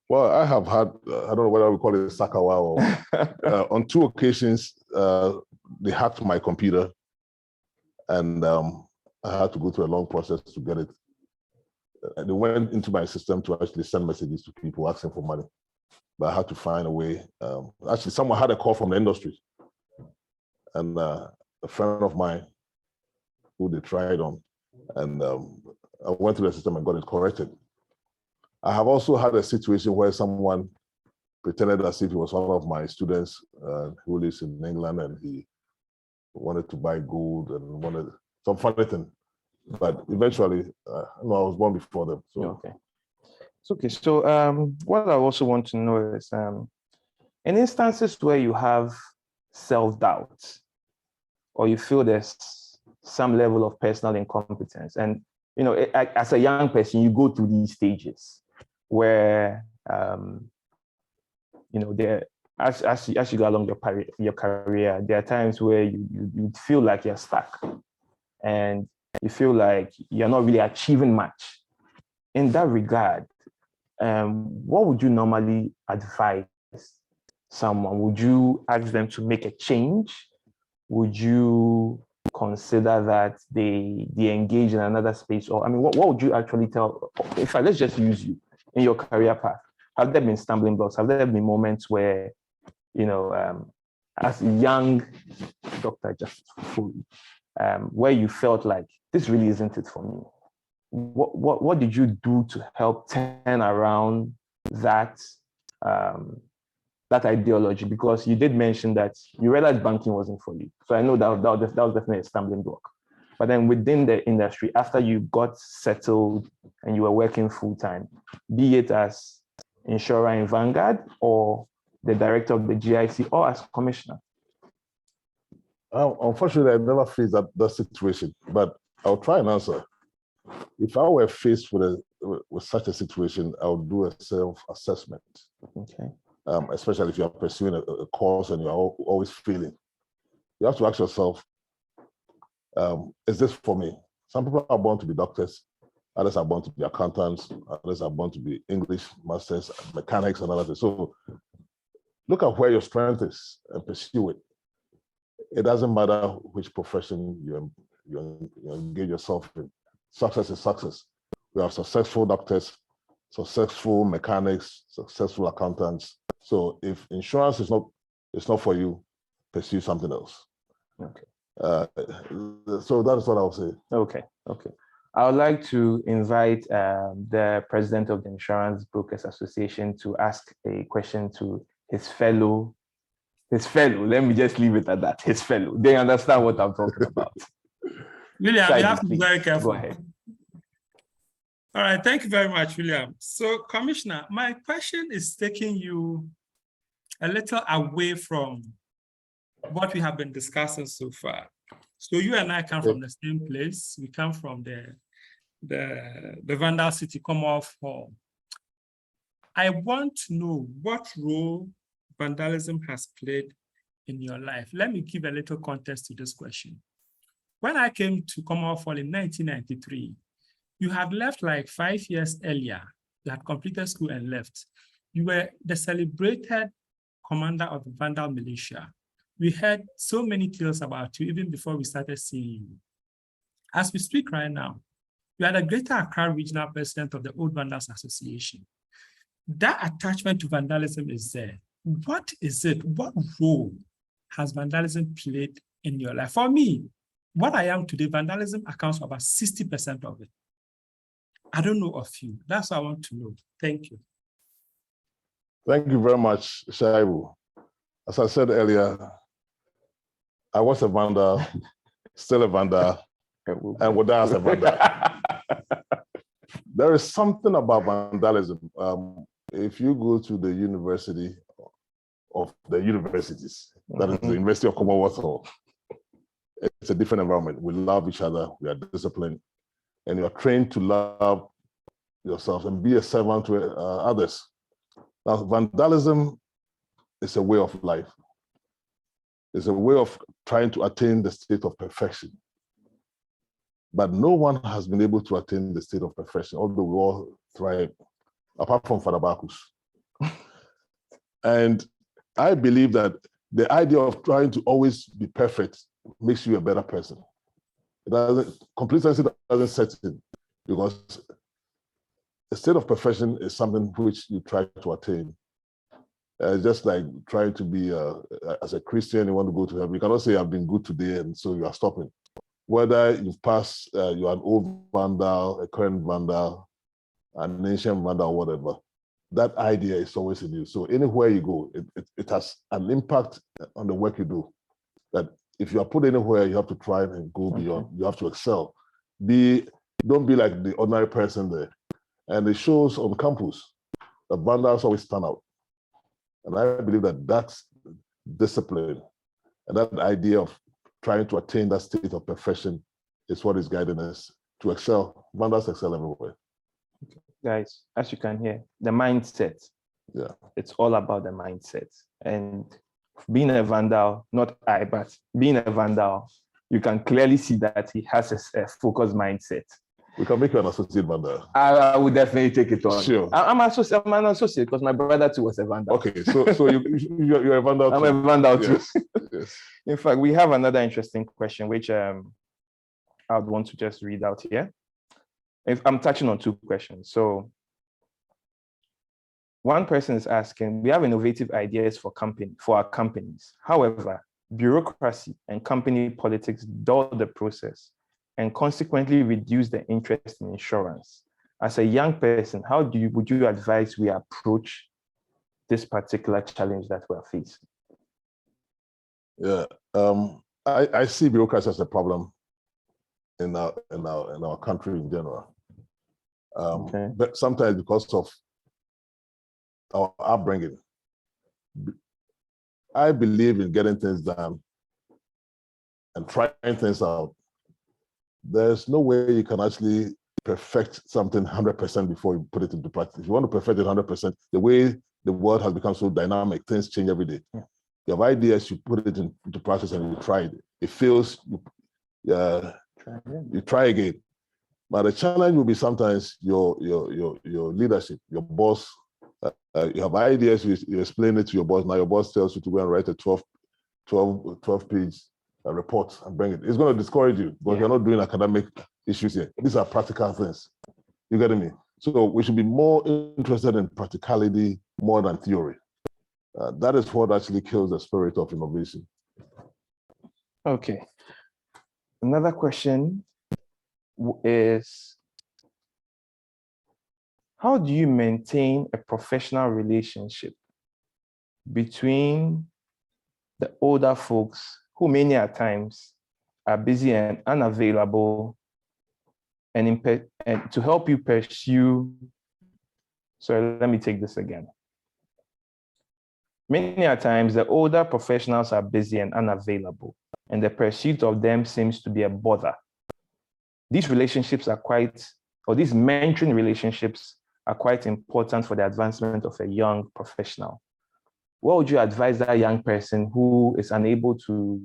Well, I have had, I don't know whether we call it Sakawa or on 2 occasions, they hacked my computer and I had to go through a long process to get it. They went into my system to actually send messages to people asking for money. But I had to find a way. Actually, someone had a call from the industry. And a friend of mine who they tried on, and I went through the system and got it corrected. I have also had a situation where someone pretended as if he was one of my students who lives in England, and he wanted to buy gold and wanted some funny thing. But eventually, I was born before them. So. Okay. Okay, so what I also want to know is, in instances where you have self-doubt or you feel there's some level of personal incompetence, and as a young person, you go through these stages where there, as you go along your career, there are times where you feel like you're stuck and you feel like you're not really achieving much. In that regard, what would you normally advise someone? Would you ask them to make a change? Would you consider that they engage in another space? Or, I mean, what would you actually tell? In fact, let's just use you in your career path. Have there been stumbling blocks? Have there been moments where, as a young Dr. Justice Fufuli, where you felt like this really isn't it for me? What did you do to help turn around that that ideology? Because you did mention that you realized banking wasn't for you. So I know that was definitely a stumbling block. But then within the industry, after you got settled and you were working full time, be it as insurer in Vanguard or the director of the GIC or as commissioner? Unfortunately, I never faced that situation, but I'll try and answer. If I were faced with such a situation, I would do a self-assessment. Okay. Especially if you are pursuing a course and you're always failing. You have to ask yourself, is this for me? Some people are born to be doctors, others are born to be accountants, others are born to be English masters, mechanics, and others. So look at where your strength is and pursue it. It doesn't matter which profession you engage yourself in. Success is success. We have successful doctors, successful mechanics, successful accountants. So if insurance is not for you, pursue something else. Okay. So that's what I'll say. Okay. I would like to invite the president of the Insurance Brokers Association to ask a question to his fellow His fellow. Let me just leave it at that. His fellow. They understand what I'm talking about. William, you have to be Please, very careful. go ahead. All right, thank you very much, William. So, Commissioner, my question is taking you a little away from what we have been discussing so far. So you and I come from the same place. We come from the Vandal City Commonwealth Hall. I want to know what role vandalism has played in your life. Let me give a little context to this question. When I came to Commonwealth Hall in 1993, you had left like 5 years earlier. You had completed school and left. You were the celebrated commander of the Vandal militia. We heard so many tales about you even before we started seeing you. As we speak right now, you are the Greater Accra Regional President of the Old Vandals Association. That attachment to vandalism is there. What is it? What role has vandalism played in your life? For me, what I am today, vandalism accounts for about 60% of it. I don't know of you. That's what I want to know. Thank you. Thank you very much, Shaibu. As I said earlier, I was a vandal, still a vandal, and would die as a vandal. There is something about vandalism. If you go to the University of the Universities, that is the University of Commonwealth Hall, it's a different environment. We love each other, we are disciplined, and you're trained to love yourself and be a servant to others. Now, vandalism is a way of life. It's a way of trying to attain the state of perfection. But no one has been able to attain the state of perfection, although we all thrive, apart from Father Bacchus. And I believe that the idea of trying to always be perfect makes you a better person. It doesn't, complacency doesn't set in, because a state of perfection is something which you try to attain. Just like trying to be, as a Christian, you want to go to heaven. You cannot say, I've been good today, and so you are stopping. Whether you've passed, you're an old vandal, a current vandal, an ancient vandal, whatever, that idea is always in you. So anywhere you go, it has an impact on the work you do. That if you are put anywhere, you have to try and go beyond. You have to excel. Don't be like the ordinary person there. And it shows on campus that vandals always stand out. And I believe that that's discipline and that idea of trying to attain that state of perfection is what is guiding us to excel. Vandals excel everywhere. Guys, as you can hear, the mindset. Yeah. It's all about the mindset. And being a vandal, not I, but being a vandal, you can clearly see that he has a focused mindset. We can make you an associate vandal. I would definitely take it on. Sure. I'm an associate because my brother too was a vandal. Okay, so you're a vandal too. I'm a vandal too. Yes. Yes. In fact, we have another interesting question, which I would want to just read out here. If I'm touching on two questions. So one person is asking, we have innovative ideas for our companies. However, bureaucracy and company politics dull the process and consequently reduce the interest in insurance. As a young person, how would you advise we approach this particular challenge that we're facing? Yeah, I see bureaucracy as a problem in our country in general. But sometimes because of our upbringing, I believe in getting things done and trying things out. There's no way you can actually perfect something 100% before you put it into practice. If you want to perfect it 100%, the way the world has become so dynamic, things change every day. Yeah. You have ideas, you put it into practice and you try it. It fails, you try again. But the challenge will be sometimes your leadership, your boss. You have ideas, you explain it to your boss. Now your boss tells you to go and write a 12-page report and bring it. It's going to discourage you because you're not doing academic issues here. These are practical things. You get me? So we should be more interested in practicality more than theory. That is what actually kills the spirit of innovation. Okay. Another question is, how do you maintain a professional relationship between the older folks who many at times are busy and unavailable and to help you pursue. So let me take this again. Many at times, the older professionals are busy and unavailable, and the pursuit of them seems to be a bother. These relationships are these mentoring relationships are quite important for the advancement of a young professional. What would you advise that young person who is unable to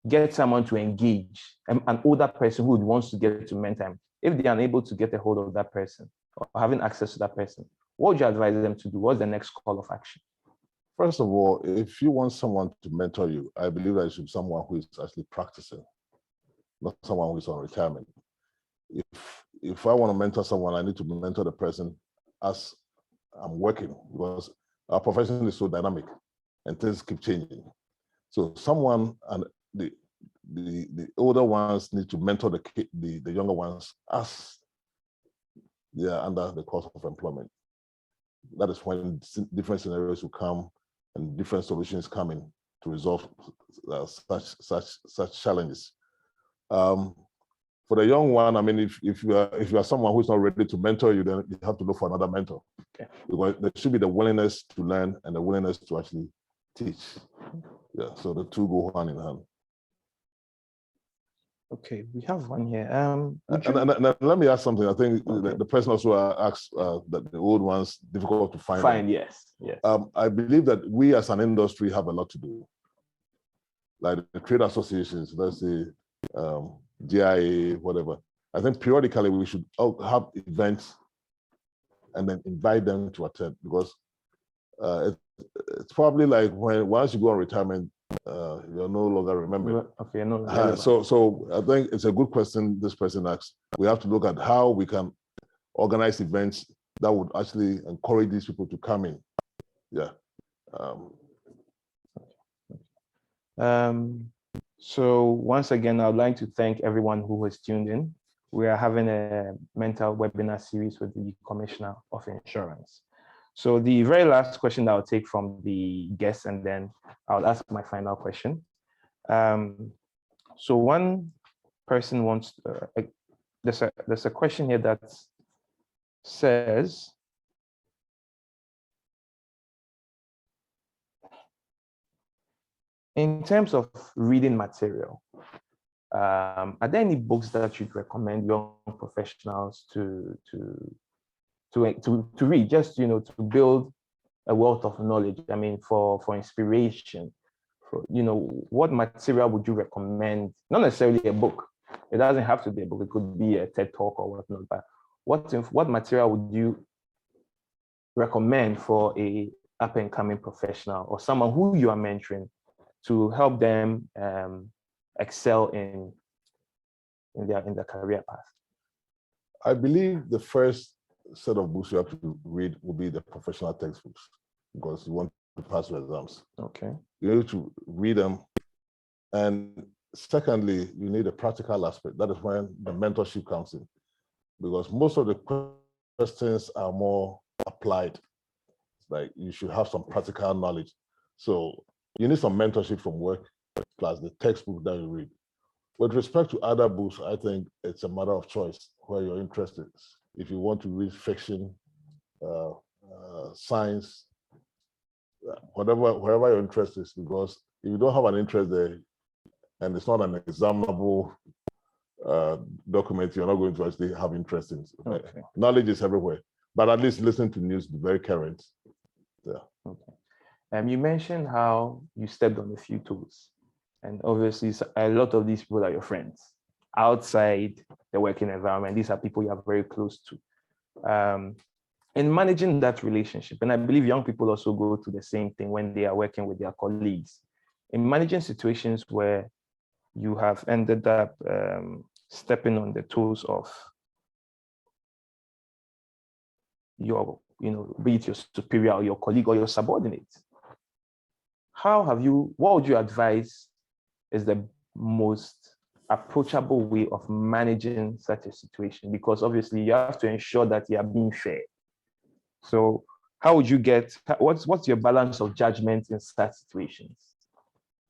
get someone to engage, an older person who wants to get to mentor him, if they are unable to get a hold of that person or having access to that person, what would you advise them to do? What's the next call of action? First of all, if you want someone to mentor you, I believe that it should be someone who is actually practicing, not someone who is on retirement. If I want to mentor someone, I need to mentor the person as I'm working, because our profession is so dynamic and things keep changing. So someone, and the older ones need to mentor the younger ones as they are under the course of employment. That is when different scenarios will come and different solutions come in to resolve such challenges. For the young one, I mean, if you are someone who's not ready to mentor you, then you have to look for another mentor. Okay. Because there should be the willingness to learn and the willingness to actually teach. Yeah, so the two go hand in hand. Okay, we have one here. And let me ask something. I think the person also asked that the old ones difficult to find. Yes. I believe that we as an industry have a lot to do. Like the trade associations, let's say GIA, whatever. I think periodically we should have events and then invite them to attend, because it's probably like once you go on retirement, you're no longer remembered. Okay, no. So I think it's a good question this person asked. We have to look at how we can organize events that would actually encourage these people to come in. Yeah. So once again, I'd like to thank everyone who has tuned in. We are having a mental webinar series with the Commissioner of Insurance. So the very last question that I'll take from the guests, and then I'll ask my final question. So one person wants, there's a question here that says, in terms of reading material, are there any books that you'd recommend young professionals to read, just to build a wealth of knowledge? I mean, for inspiration, what material would you recommend? Not necessarily a book. It doesn't have to be a book. It could be a TED Talk or whatnot. But what material would you recommend for a up-and-coming professional or someone who you are mentoring to help them excel in their career path? I believe the first set of books you have to read will be the professional textbooks, because you want to pass your exams. Okay. You need to read them. And secondly, you need a practical aspect. That is when the mentorship comes in, because most of the questions are more applied. Like you should have some practical knowledge. So you need some mentorship from work, plus the textbook that you read. With respect to other books, I think it's a matter of choice where your interest is. If you want to read fiction, science, wherever your interest is, because if you don't have an interest there and it's not an examinable document, you're not going to actually have interest in. Okay. Knowledge is everywhere, but at least listen to news, be very current. Yeah. Okay. You mentioned how you stepped on a few toes, and obviously a lot of these people are your friends outside the working environment. These are people you are very close to. In managing that relationship, and I believe young people also go through the same thing when they are working with their colleagues, in managing situations where you have ended up stepping on the toes of your, be it your superior or your colleague or your subordinate, what would you advise is the most approachable way of managing such a situation? Because obviously you have to ensure that you are being fair. So how would you get, what's your balance of judgment in such situations?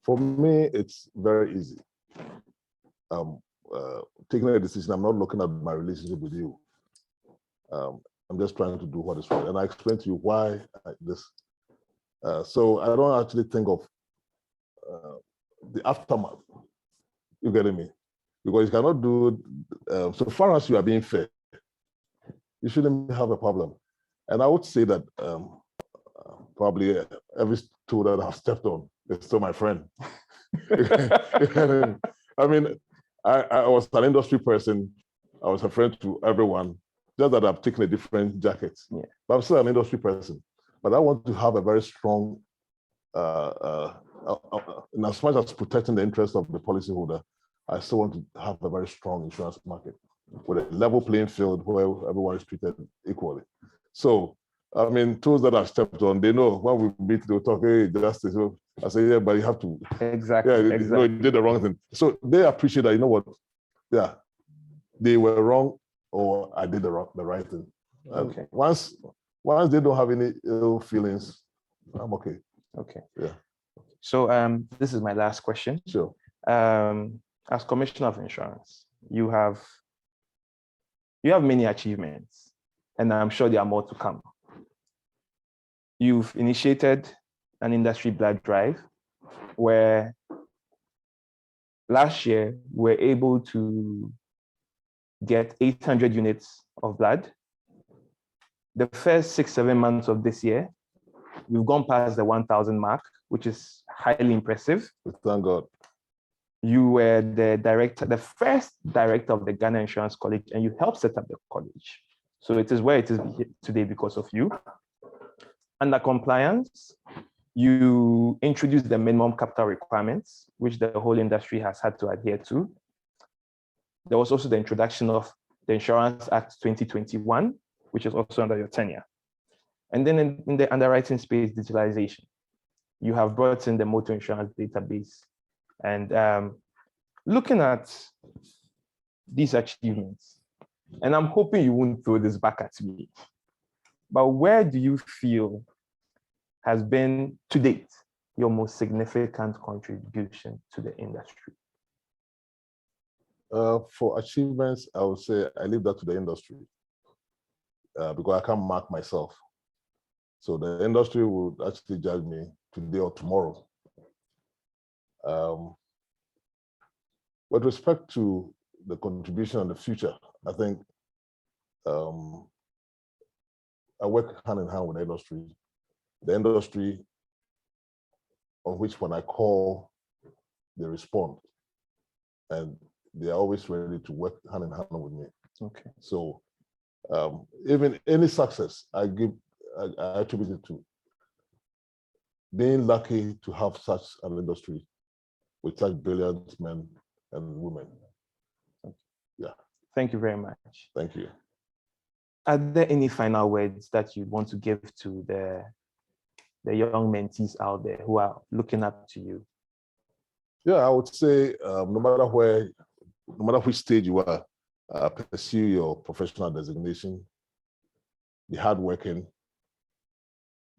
For me, it's very easy. Taking a decision, I'm not looking at my relationship with you. I'm just trying to do what is right. And I explained to you why this. So I don't actually think of the aftermath. You getting me? Because you cannot do, so far as you are being fair, you shouldn't have a problem. And I would say that probably every tool that I've stepped on is still my friend. I mean, I was an industry person. I was a friend to everyone, just that I've taken a different jacket. Yeah. But I'm still an industry person. But I want to have a very strong, in as much as protecting the interest of the policyholder, I still want to have a very strong insurance market with a level playing field where everyone is treated equally. So, I mean, tools that I've stepped on, they know when we meet, they'll talk, hey, justice. I say, yeah, but you have to. Exactly. Yeah, exactly. No, you did the wrong thing. So they appreciate that, you know what? Yeah, they were wrong or I did the right thing. And Okay. Once they don't have any ill feelings, I'm okay. Okay. Yeah. So this is my last question. Sure. As Commissioner of Insurance, you have many achievements, and I'm sure there are more to come. You've initiated an industry blood drive where last year we're able to get 800 units of blood. The first 6-7 months of this year, we've gone past the 1,000 mark, which is highly impressive. Thank God. You were the first director of the Ghana Insurance College, and you helped set up the college. So it is where it is today because of you. Under compliance, you introduced the minimum capital requirements, which the whole industry has had to adhere to. There was also the introduction of the Insurance Act 2021, which is also under your tenure. And then in the underwriting space, digitalization. You have brought in the motor insurance database. And looking at these achievements, and I'm hoping you won't throw this back at me, but where do you feel has been, to date, your most significant contribution to the industry? For achievements, I would say I leave that to the industry because I can't mark myself. So the industry would actually judge me today or tomorrow. With respect to the contribution in the future, I think I work hand in hand with the industry. The industry on which when I call, they respond. And they are always ready to work hand in hand with me. Okay. So even any success, I attribute it to being lucky to have such an industry with such brilliant men and women. Yeah. Thank you very much. Thank you. Are there any final words that you want to give to the young mentees out there who are looking up to you? Yeah, I would say no matter which stage you are, pursue your professional designation, be hardworking,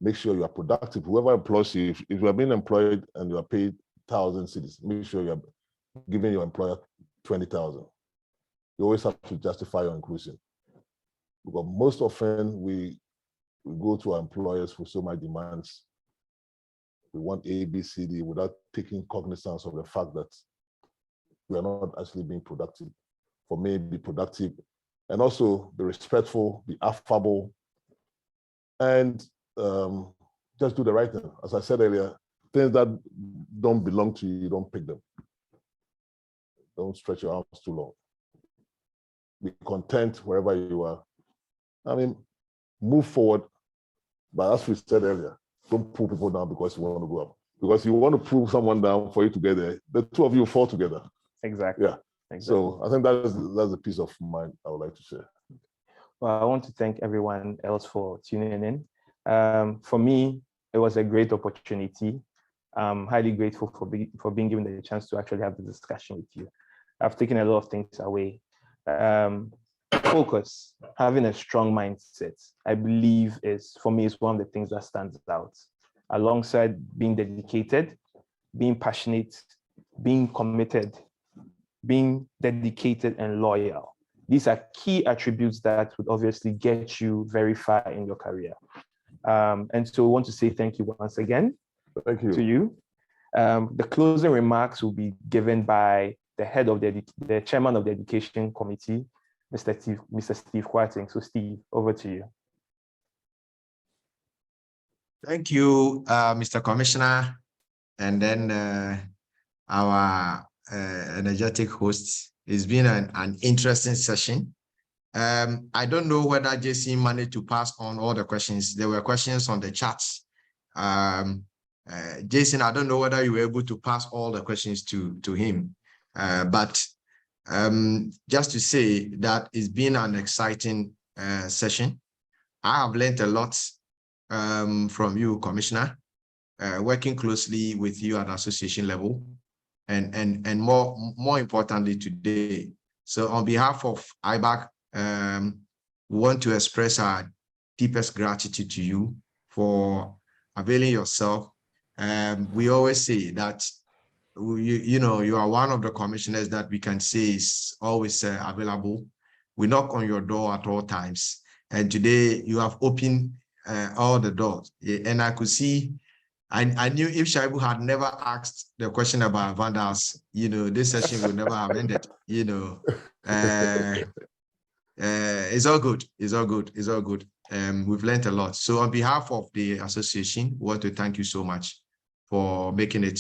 make sure you are productive. Whoever employs you, if you are being employed and you are paid 1,000 cedis, make sure you are giving your employer 20,000. You always have to justify your inclusion. Because most often we go to our employers with so much demands. We want A, B, C, D without taking cognizance of the fact that we are not actually being productive. For me, be productive and also be respectful, be affable, and just do the right thing. As I said earlier, things that don't belong to you, don't pick them. Don't stretch your arms too long. Be content wherever you are. I mean, move forward. But as we said earlier, don't pull people down because you want to go up. Because you want to pull someone down for you to get there. The two of you fall together. Exactly. Yeah. Exactly. So I think that's a piece of mind I would like to share. Well, I want to thank everyone else for tuning in. For me, it was a great opportunity. I'm highly grateful for being given the chance to actually have the discussion with you. I've taken a lot of things away. focus, having a strong mindset, I believe for me, is one of the things that stands out. Alongside being dedicated, being passionate, being committed, being dedicated and loyal. These are key attributes that would obviously get you very far in your career. And so we want to say thank you once again to you. The closing remarks will be given by the head of the chairman of the education committee, Mr. Steve Kwarteng. So Steve, over to you. Thank you, Mr. Commissioner, and then our energetic host. It's been an interesting session. I don't know whether JC managed to pass on all the questions. There were questions on the chats. Jason, I don't know whether you were able to pass all the questions to him, but just to say that it's been an exciting session. I have learned a lot from you, Commissioner, working closely with you at association level, and more importantly today. So on behalf of IBAC, we want to express our deepest gratitude to you for availing yourself. We always say that you are one of the commissioners that we can say is always available. We knock on your door at all times, and today you have opened all the doors. And I could see, I knew if Shaibu had never asked the question about vandals, this session would never have ended. It's all good. It's all good. It's all good. We've learned a lot. So on behalf of the association, we want to thank you so much for making it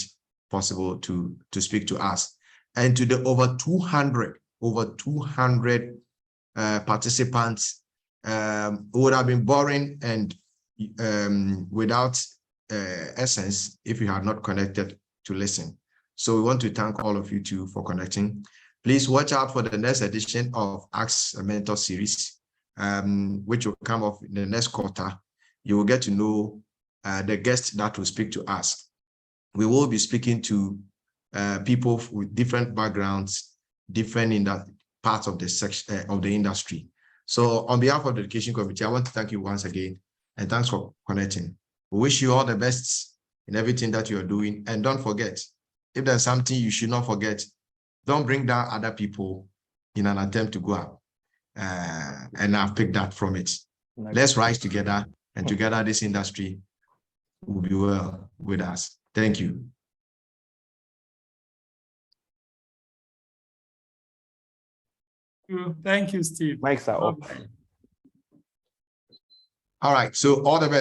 possible to speak to us, and to the over 200 participants who would have been boring and without essence if you had not connected to listen. So we want to thank all of you too for connecting. Please watch out for the next edition of Ask a Mentor series, which will come up in the next quarter. You will get to know the guests that will speak to us. We will be speaking to people with different backgrounds, different in that part of the section of the industry. So on behalf of the Education Committee, I want to thank you once again, and thanks for connecting. We wish you all the best in everything that you are doing. And don't forget, if there's something you should not forget, don't bring down other people in an attempt to go up. And I've picked that from it. Let's rise together, and together this industry will be well with us. Thank you. Thank you, Steve. Mics are up. All right, so all the best.